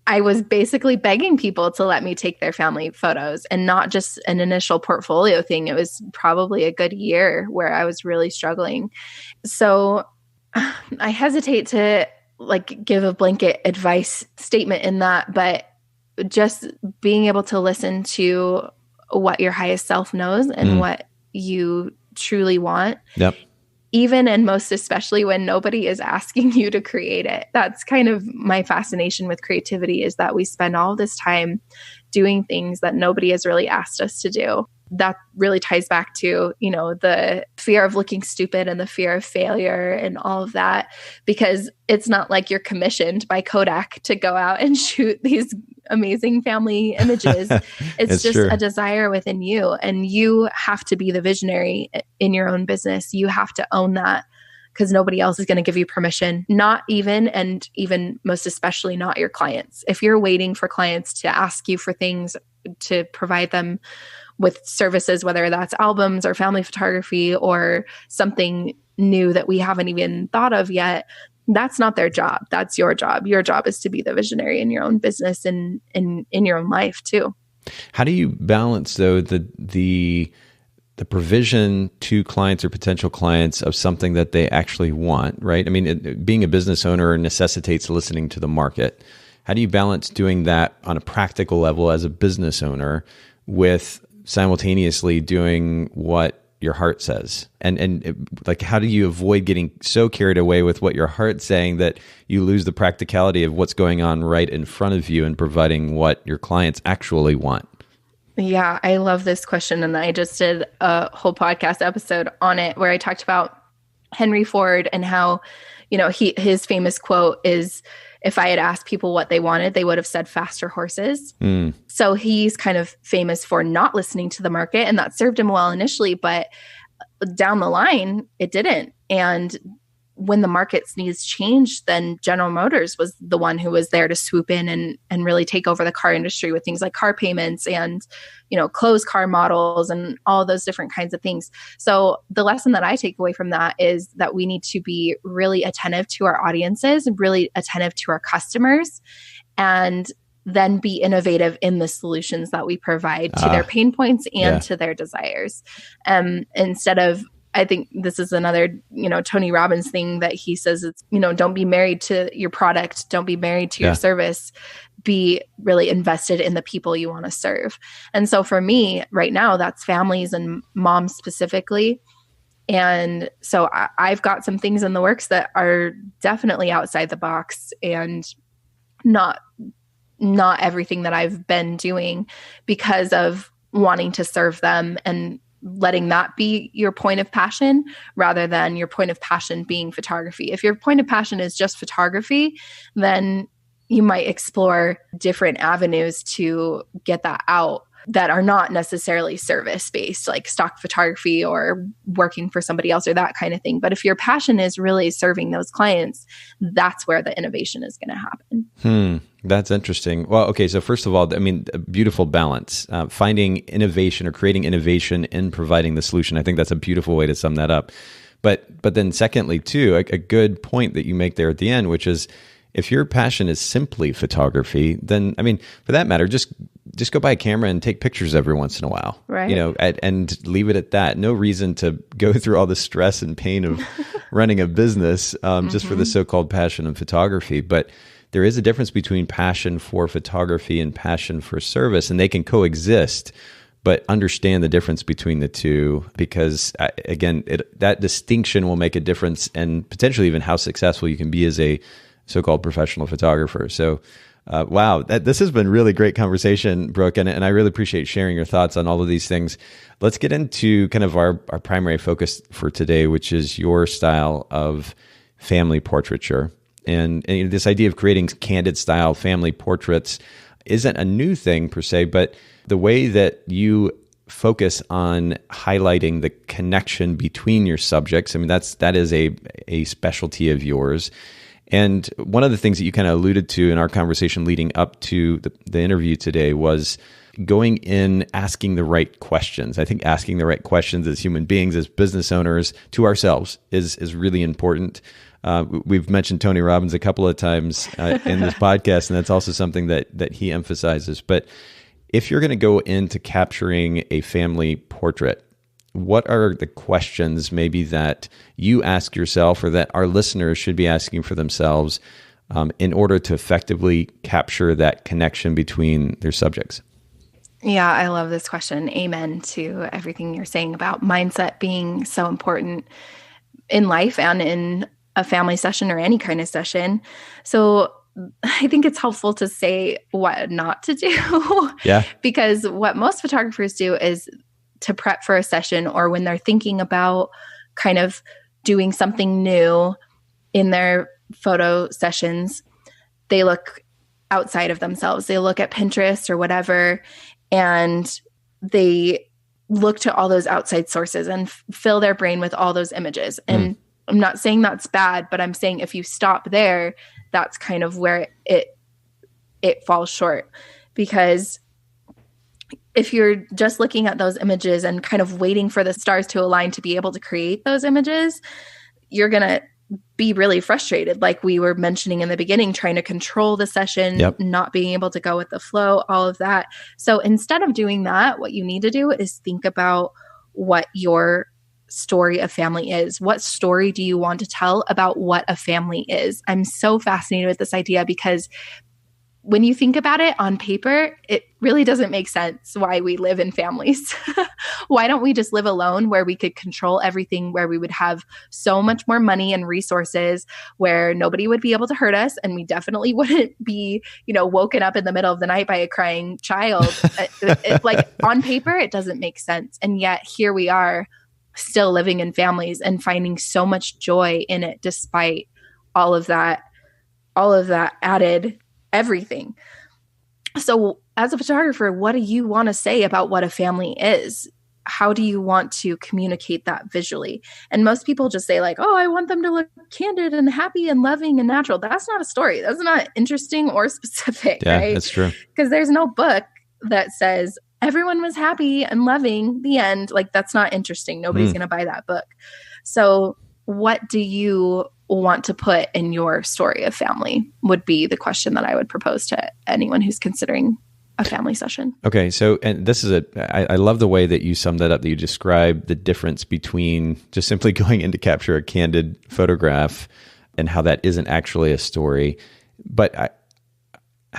I was basically begging people to let me take their family photos, and not just an initial portfolio thing. It was probably a good year where I was really struggling. So I hesitate to like give a blanket advice statement in that, but just being able to listen to what your highest self knows and what you truly want. Yep. Even and most especially when nobody is asking you to create it. That's kind of my fascination with creativity, is that we spend all this time doing things that nobody has really asked us to do. That really ties back to, you know, the fear of looking stupid and the fear of failure and all of that, because it's not like you're commissioned by Kodak to go out and shoot these amazing family images. It's just true. A desire within you, and you have to be the visionary in your own business. You have to own that, because nobody else is going to give you permission, not even, and even most especially not your clients. If you're waiting for clients to ask you for things to provide them with services, whether that's albums or family photography or something new that we haven't even thought of yet, that's not their job. That's your job. Your job is to be the visionary in your own business and in your own life too. How do you balance though the provision to clients or potential clients of something that they actually want, right? I mean, being a business owner necessitates listening to the market. How do you balance doing that on a practical level as a business owner with simultaneously doing what your heart says? And like, how do you avoid getting so carried away with what your heart's saying that you lose the practicality of what's going on right in front of you and providing what your clients actually want? Yeah, I love this question. And I just did a whole podcast episode on it where I talked about Henry Ford and how, his famous quote is, if I had asked people what they wanted, they would have said faster horses. So he's kind of famous for not listening to the market, and that served him well initially, but down the line, it didn't. And when the market's needs changed, then General Motors was the one who was there to swoop in and really take over the car industry with things like car payments and, closed car models and all those different kinds of things. So the lesson that I take away from that is that we need to be really attentive to our audiences, really attentive to our customers, and then be innovative in the solutions that we provide to their pain points and to their desires. Instead of, I think this is another, Tony Robbins thing that he says, it's, don't be married to your product. Don't be married to your service. Be really invested in the people you want to serve. And so for me right now, that's families and moms specifically. And so I've got some things in the works that are definitely outside the box and not everything that I've been doing because of wanting to serve them and letting that be your point of passion rather than your point of passion being photography. If your point of passion is just photography, then you might explore different avenues to get that out that are not necessarily service-based, like stock photography or working for somebody else or that kind of thing. But if your passion is really serving those clients, that's where the innovation is going to happen. That's interesting. Well, okay. So first of all, I mean, a beautiful balance, finding innovation or creating innovation in providing the solution. I think that's a beautiful way to sum that up. But then secondly, too, a good point that you make there at the end, which is if your passion is simply photography, then, I mean, for that matter, just go buy a camera and take pictures every once in a while, right? And leave it at that. No reason to go through all the stress and pain of running a business just for the so-called passion of photography. But there is a difference between passion for photography and passion for service, and they can coexist, but understand the difference between the two because, again, that distinction will make a difference and potentially even how successful you can be as a so-called professional photographer. So, wow, this has been really great conversation, Brooke, and I really appreciate sharing your thoughts on all of these things. Let's get into kind of our primary focus for today, which is your style of family portraiture. And this idea of creating candid style family portraits isn't a new thing per se, but the way that you focus on highlighting the connection between your subjects, I mean, that is a specialty of yours. And one of the things that you kind of alluded to in our conversation leading up to the interview today was going in, asking the right questions. I think asking the right questions as human beings, as business owners, to ourselves is really important. We've mentioned Tony Robbins a couple of times in this podcast, and that's also something that he emphasizes. But if you're going to go into capturing a family portrait, what are the questions maybe that you ask yourself or that our listeners should be asking for themselves in order to effectively capture that connection between their subjects? Yeah, I love this question. Amen to everything you're saying about mindset being so important in life and in a family session or any kind of session. So I think it's helpful to say what not to do. Yeah. Because what most photographers do is to prep for a session or when they're thinking about kind of doing something new in their photo sessions, they look outside of themselves. They look at Pinterest or whatever, and they look to all those outside sources and fill their brain with all those images. And I'm not saying that's bad, but I'm saying if you stop there, that's kind of where it falls short. Because if you're just looking at those images and kind of waiting for the stars to align to be able to create those images, you're going to be really frustrated. Like we were mentioning in the beginning, trying to control the session, not being able to go with the flow, all of that. So instead of doing that, what you need to do is think about what your story of family is. What story do you want to tell about what a family is? I'm so fascinated with this idea because when you think about it on paper, it really doesn't make sense why we live in families. Why don't we just live alone where we could control everything, where we would have so much more money and resources, where nobody would be able to hurt us, and we definitely wouldn't be, woken up in the middle of the night by a crying child. Like on paper, it doesn't make sense. And yet here we are still living in families and finding so much joy in it, despite all of that added everything. So as a photographer, what do you want to say about what a family is? How do you want to communicate that visually? And most people just say like, oh, I want them to look candid and happy and loving and natural. That's not a story. That's not interesting or specific, yeah, right? That's true. Because there's no book that says everyone was happy and loving, the end. Like, that's not interesting. Nobody's going to buy that book. So what do you want to put in your story of family would be the question that I would propose to anyone who's considering a family session. Okay. So, and this is I love the way that you summed that up, that you described the difference between just simply going in to capture a candid photograph and how that isn't actually a story. But I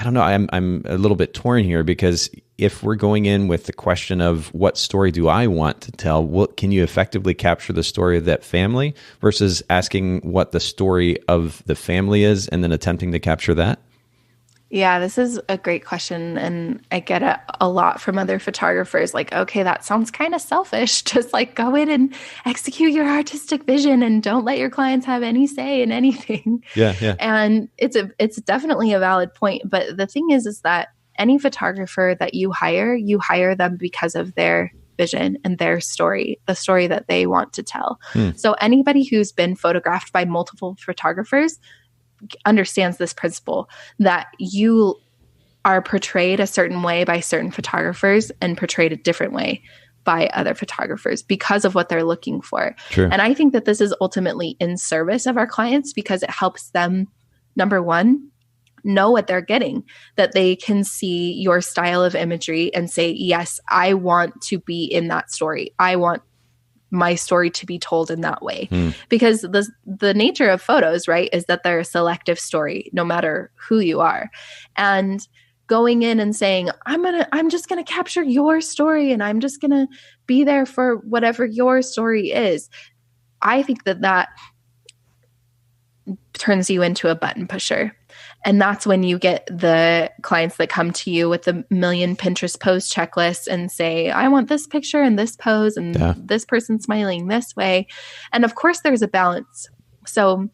don't know. I'm a little bit torn here, because if we're going in with the question of what story do I want to tell, can you effectively capture the story of that family versus asking what the story of the family is and then attempting to capture that? Yeah, this is a great question. And I get it a lot from other photographers. Like, okay, that sounds kind of selfish. Just like go in and execute your artistic vision and don't let your clients have any say in anything. Yeah. And it's definitely a valid point. But the thing is that any photographer that you hire them because of their vision and their story, the story that they want to tell. So anybody who's been photographed by multiple photographers understands this principle, that you are portrayed a certain way by certain photographers and portrayed a different way by other photographers because of what they're looking for. True. And I think that this is ultimately in service of our clients, because it helps them, number one, know what they're getting, that they can see your style of imagery and say, yes, I want to be in that story. I want my story to be told in that way. Because the nature of photos, right, is that they're a selective story, no matter who you are. And going in and saying, I'm just going to capture your story and I'm just going to be there for whatever your story is. I think that turns you into a button pusher. And that's when you get the clients that come to you with a million Pinterest pose checklists and say, I want this picture and this pose and this person smiling this way. And of course there's a balance. So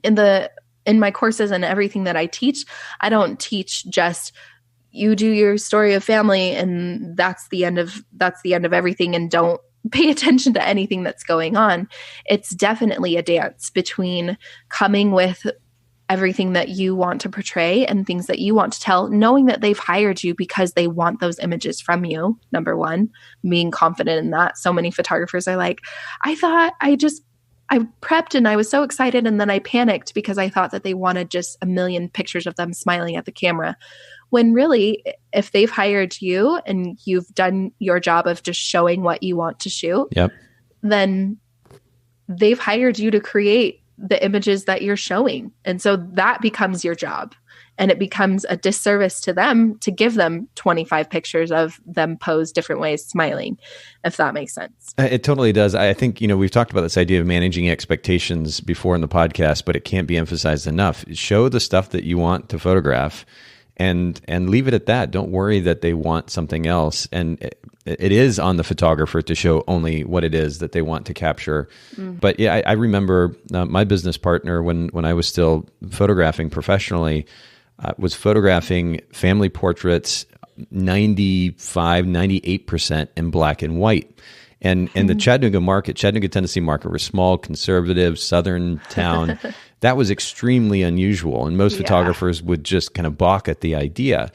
in my courses and everything that I teach, I don't teach just you do your story of family and that's the end of everything and don't pay attention to anything that's going on. It's definitely a dance between coming with everything that you want to portray and things that you want to tell, knowing that they've hired you because they want those images from you. Number one, being confident in that. So many photographers are like, I prepped and I was so excited and then I panicked because I thought that they wanted just a million pictures of them smiling at the camera. When really, if they've hired you and you've done your job of just showing what you want to shoot, then they've hired you to create the images that you're showing. And so that becomes your job. And it becomes a disservice to them to give them 25 pictures of them posed different ways smiling, if that makes sense. It totally does. I think, we've talked about this idea of managing expectations before in the podcast, but it can't be emphasized enough. Show the stuff that you want to photograph and leave it at that. Don't worry that they want something else. And it is on the photographer to show only what it is that they want to capture. But yeah, I remember my business partner when I was still photographing professionally, was photographing family portraits 98% in black and white. And the Chattanooga, Tennessee market, was small, conservative, southern town. That was extremely unusual. And most photographers would just kind of balk at the idea.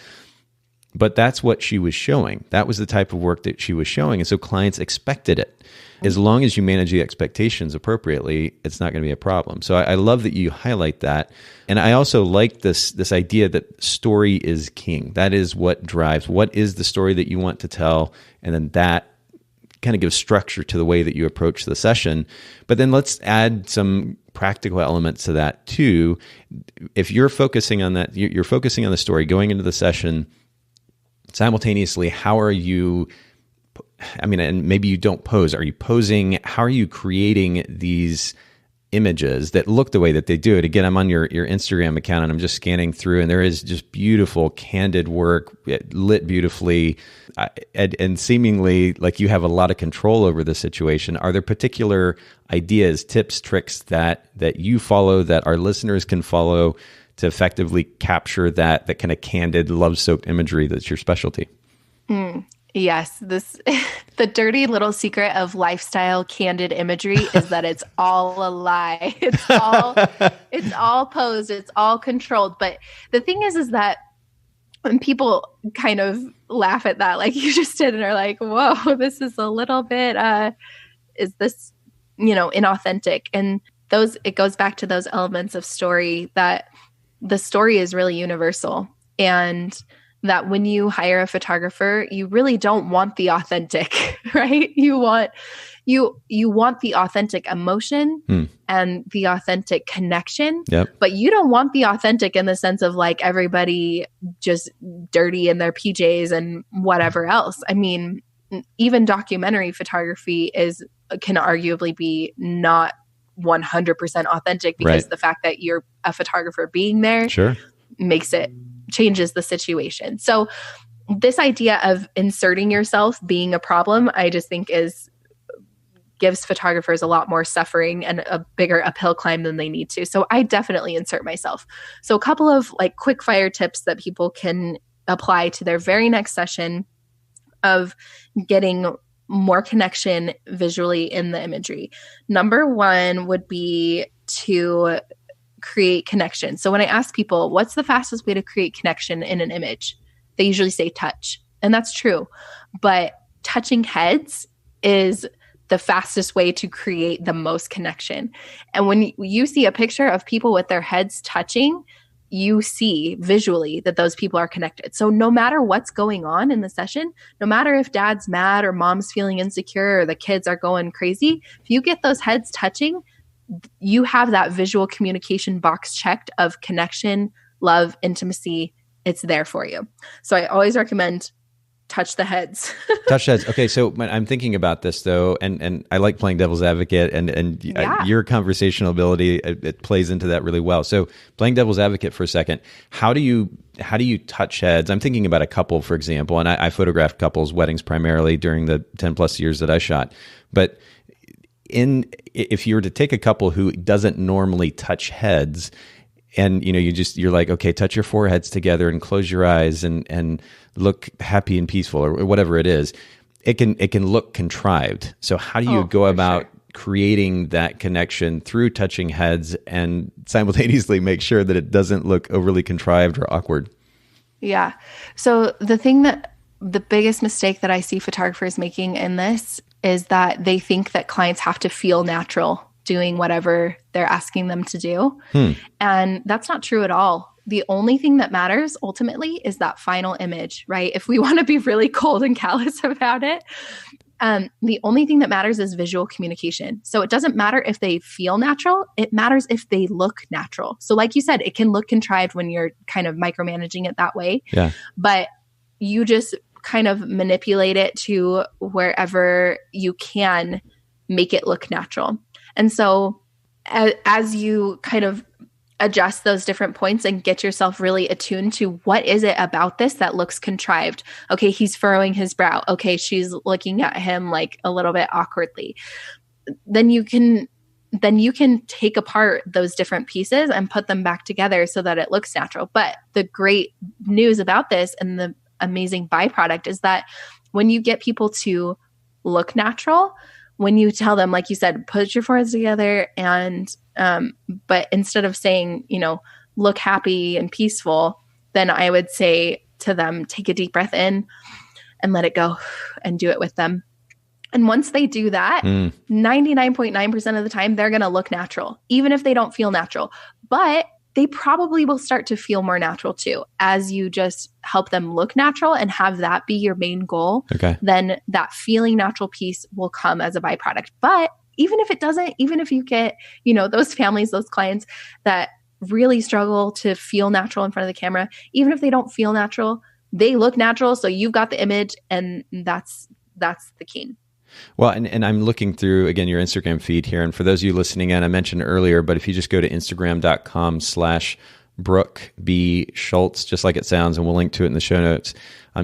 But that's what she was showing. That was the type of work that she was showing. And so clients expected it. As long as you manage the expectations appropriately, it's not going to be a problem. So I love that you highlight that. And I also like this idea that story is king. That is what drives. What is the story that you want to tell? And then that kind of give structure to the way that you approach the session. But then let's add some practical elements to that too. If you're focusing on that, you're focusing on the story going into the session. Simultaneously, how are you, and maybe you don't pose. Are you posing? How are you creating these images that look the way that they do it? Again, I'm on your Instagram account and I'm just scanning through, and there is just beautiful, candid work, lit beautifully, and seemingly like you have a lot of control over the situation. Are there particular ideas, tips, tricks that you follow that our listeners can follow to effectively capture that kind of candid, love-soaked imagery that's your specialty? Yes, the dirty little secret of lifestyle candid imagery is that it's all a lie. It's all posed, it's all controlled. But the thing is that when people kind of laugh at that, like you just did, and are like, "Whoa, this is a little bit, is this, inauthentic?" And it goes back to those elements of story, that the story is really universal, and that when you hire a photographer, you really don't want the authentic, right? You want the authentic emotion and the authentic connection, but you don't want the authentic in the sense of like everybody just dirty in their PJs and whatever else. I mean, even documentary photography can arguably be not 100% authentic, because the fact that you're a photographer being there changes the situation. So this idea of inserting yourself being a problem, I just think gives photographers a lot more suffering and a bigger uphill climb than they need to. So I definitely insert myself. So a couple of like quick fire tips that people can apply to their very next session of getting more connection visually in the imagery. Number one would be to create connection. So when I ask people, what's the fastest way to create connection in an image? They usually say touch. And that's true. But touching heads is the fastest way to create the most connection. And when you see a picture of people with their heads touching, you see visually that those people are connected. So no matter what's going on in the session, no matter if dad's mad or mom's feeling insecure or the kids are going crazy, if you get those heads touching, you have that visual communication box checked of connection, love, intimacy. It's there for you. So I always recommend touch the heads. Touch heads. Okay, so I'm thinking about this though, and I like playing devil's advocate, and your conversational ability it plays into that really well. So playing devil's advocate for a second, how do you touch heads? I'm thinking about a couple, for example, and I photographed couples' weddings primarily during the 10 plus years that I shot, but if you were to take a couple who doesn't normally touch heads, and you're like, okay, touch your foreheads together and close your eyes and look happy and peaceful, or whatever it is, it can look contrived. So how do you go about creating that connection through touching heads and simultaneously make sure that it doesn't look overly contrived or awkward? Yeah. So the biggest mistake that I see photographers making in this is that they think that clients have to feel natural doing whatever they're asking them to do. And that's not true at all. The only thing that matters ultimately is that final image, right? If we want to be really cold and callous about it, the only thing that matters is visual communication. So it doesn't matter if they feel natural. It matters if they look natural. So like you said, it can look contrived when you're kind of micromanaging it that way. Yeah. But you just kind of manipulate it to wherever you can make it look natural. And so as you kind of adjust those different points and get yourself really attuned to what is it about this that looks contrived. Okay, he's furrowing his brow. Okay, she's looking at him like a little bit awkwardly. Then you can take apart those different pieces and put them back together so that it looks natural. But the great news about this and the amazing byproduct is that when you get people to look natural, when you tell them, like you said, put your foreheads together and but instead of saying, look happy and peaceful, then I would say to them, take a deep breath in and let it go and do it with them. And once they do that, 99.9% of the time, they're going to look natural, even if they don't feel natural. But they probably will start to feel more natural too. As you just help them look natural and have that be your main goal, then that feeling natural piece will come as a byproduct. But even if it doesn't, even if you get, those families, those clients that really struggle to feel natural in front of the camera, even if they don't feel natural, they look natural. So you've got the image, and that's the key. Well, and I'm looking through, again, your Instagram feed here. And for those of you listening in, I mentioned earlier, but if you just go to Instagram.com/Brooke B. Schultz, just like it sounds, and we'll link to it in the show notes,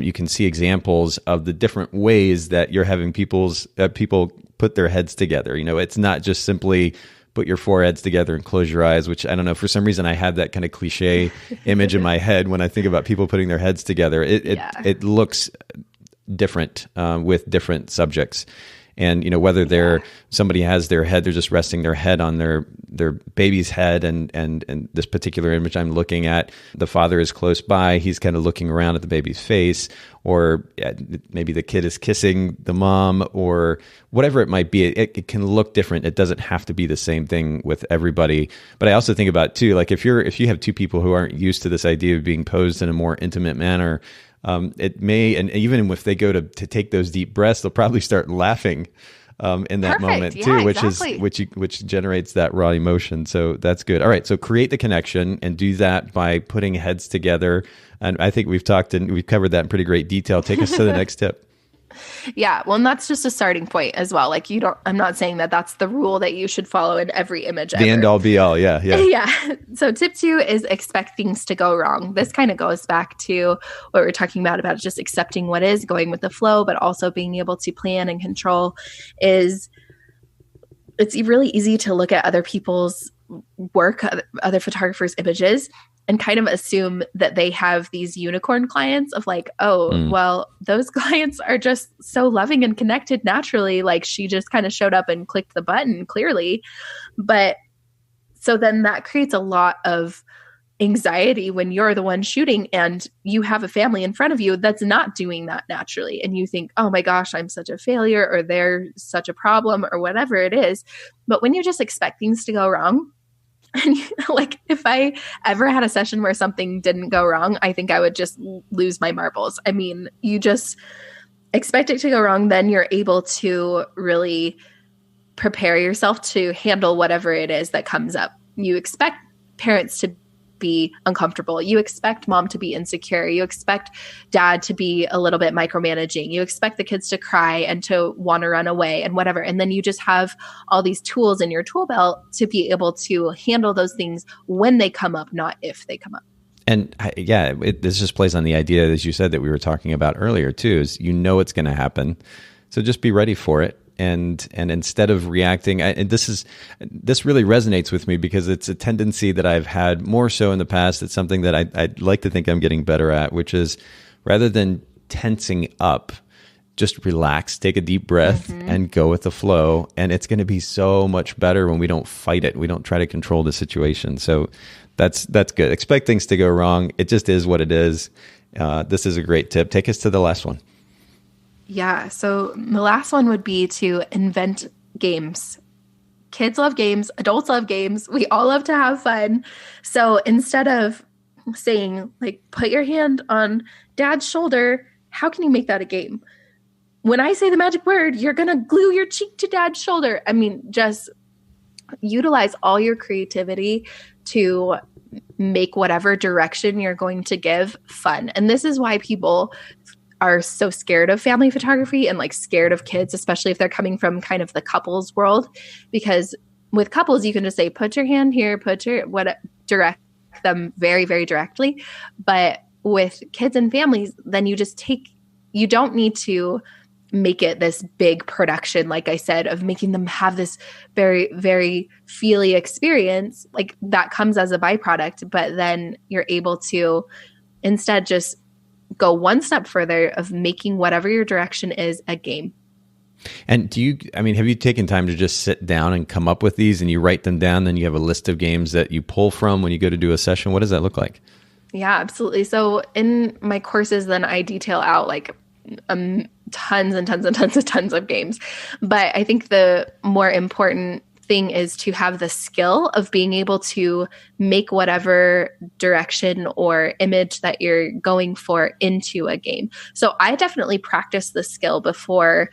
you can see examples of the different ways that you're having people put their heads together. It's not just simply put your foreheads together and close your eyes, which I don't know, for some reason I have that kind of cliche image in my head when I think about people putting their heads together. It looks different with different subjects. And, whether somebody has their head, they're just resting their head on their baby's head. And this particular image I'm looking at, the father is close by. He's kind of looking around at the baby's face, or maybe the kid is kissing the mom, or whatever it might be. It can look different. It doesn't have to be the same thing with everybody. But I also think about too, like if you have two people who aren't used to this idea of being posed in a more intimate manner, it may, and even if they go to take those deep breaths, they'll probably start laughing in that moment too, which generates that raw emotion. So that's good. All right, so create the connection and do that by putting heads together. And I think we've covered that in pretty great detail. Take us to the next tip. Yeah. Well, and that's just a starting point as well. Like I'm not saying that that's the rule that you should follow in every image ever. The end all be all. Yeah. Yeah. So tip 2 is expect things to go wrong. This kind of goes back to what we're talking about just accepting what is, going with the flow, but also being able to plan and control. It's really easy to look at other people's work, other photographers' images, and kind of assume that they have these unicorn clients of like, well, those clients are just so loving and connected naturally. Like she just kind of showed up and clicked the button clearly. But so then that creates a lot of anxiety when you're the one shooting and you have a family in front of you that's not doing that naturally. And you think, oh my gosh, I'm such a failure, or they're such a problem, or whatever it is. But when you just expect things to go wrong, and like if I ever had a session where something didn't go wrong, I think I would just lose my marbles. I mean, you just expect it to go wrong, then you're able to really prepare yourself to handle whatever it is that comes up. You expect parents to be uncomfortable. You expect mom to be insecure. You expect dad to be a little bit micromanaging. You expect the kids to cry and to want to run away and whatever. And then you just have all these tools in your tool belt to be able to handle those things when they come up, not if they come up. And this just plays on the idea, as you said, that we were talking about earlier too, is it's going to happen. So just be ready for it. And instead of reacting, and this really resonates with me because it's a tendency that I've had more so in the past. It's something that I'd like to think I'm getting better at, which is rather than tensing up, just relax, take a deep breath, and go with the flow. And it's going to be so much better when we don't fight it. We don't try to control the situation. So that's good. Expect things to go wrong. It just is what it is. This is a great tip. Take us to the last one. Yeah. So the last one would be to invent games. Kids love games. Adults love games. We all love to have fun. So instead of saying, like, put your hand on dad's shoulder, how can you make that a game? When I say the magic word, you're going to glue your cheek to dad's shoulder. I mean, just utilize all your creativity to make whatever direction you're going to give fun. And this is why people are so scared of family photography and like scared of kids, especially if they're coming from kind of the couples world, because with couples, you can just say, put your hand here, direct them very, very directly. But with kids and families, then you don't need to make it this big production, like I said, of making them have this very, very feely experience. Like that comes as a byproduct, but then you're able to instead just go one step further of making whatever your direction is a game. And have you taken time to just sit down and come up with these and you write them down, then you have a list of games that you pull from when you go to do a session? What does that look like? Yeah, absolutely. So in my courses, then I detail out like tons and tons and tons of games. But I think the more important thing is to have the skill of being able to make whatever direction or image that you're going for into a game. So I definitely practice the skill before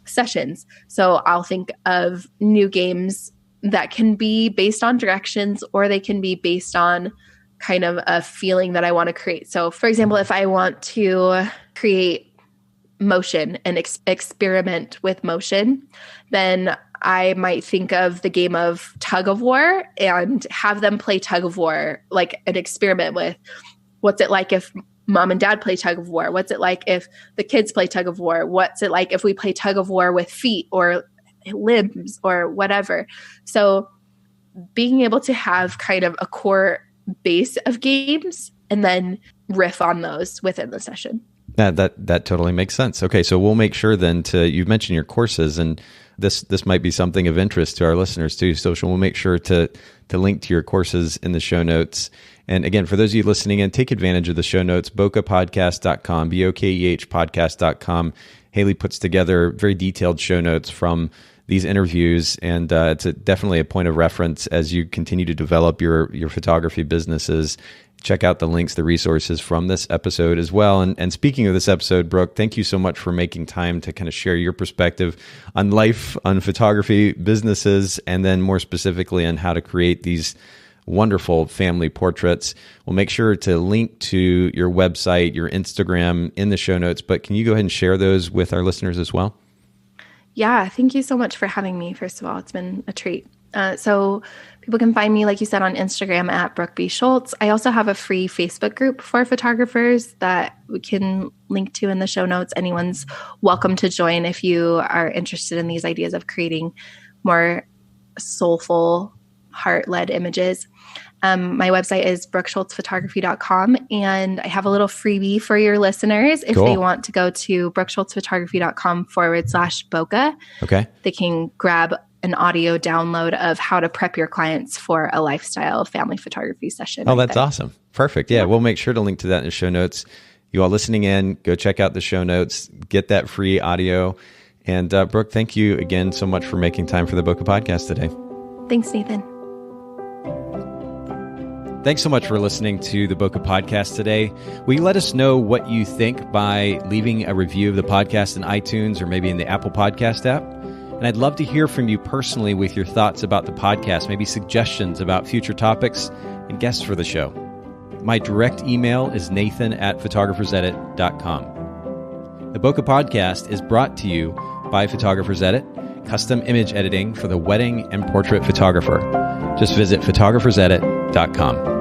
sessions. So I'll think of new games that can be based on directions, or they can be based on kind of a feeling that I want to create. So for example, if I want to create motion and experiment with motion, then I might think of the game of tug of war and have them play tug of war, like an experiment with what's it like if mom and dad play tug of war? What's it like if the kids play tug of war? What's it like if we play tug of war with feet or limbs or whatever? So being able to have kind of a core base of games and then riff on those within the session. That totally makes sense. Okay, so we'll make sure then you've mentioned your courses, and this might be something of interest to our listeners too. So we'll make sure to link to your courses in the show notes. And again, for those of you listening in, take advantage of the show notes, bokehpodcast.com, BOKEH podcast.com. Haley puts together very detailed show notes from these interviews, and it's definitely a point of reference as you continue to develop your photography businesses. Check out the links, the resources from this episode as well. And speaking of this episode, Brooke, thank you so much for making time to kind of share your perspective on life, on photography, businesses, and then more specifically on how to create these wonderful family portraits. We'll make sure to link to your website, your Instagram in the show notes, but can you go ahead and share those with our listeners as well? Yeah, thank you so much for having me. First of all, it's been a treat. So people can find me, like you said, on Instagram at Brooke B. Schultz. I also have a free Facebook group for photographers that we can link to in the show notes. Anyone's welcome to join if you are interested in these ideas of creating more soulful, heart-led images. My website is brookschultzphotography.com, and I have a little freebie for your listeners. If they want to go to brookschultzphotography.com/bokeh, okay, they can grab an audio download of how to prep your clients for a lifestyle family photography session. Oh, that's awesome. Perfect. Yeah, we'll make sure to link to that in the show notes. You all listening in, go check out the show notes, get that free audio. And Brooke, thank you again so much for making time for the Bokeh Podcast today. Thanks, Nathan. Thanks so much for listening to the Bokeh Podcast today. Will you let us know what you think by leaving a review of the podcast in iTunes or maybe in the Apple Podcast app? And I'd love to hear from you personally with your thoughts about the podcast, maybe suggestions about future topics and guests for the show. My direct email is nathan@photographersedit.com. The Bokeh Podcast is brought to you by Photographers Edit, custom image editing for the wedding and portrait photographer. Just visit photographersedit.com.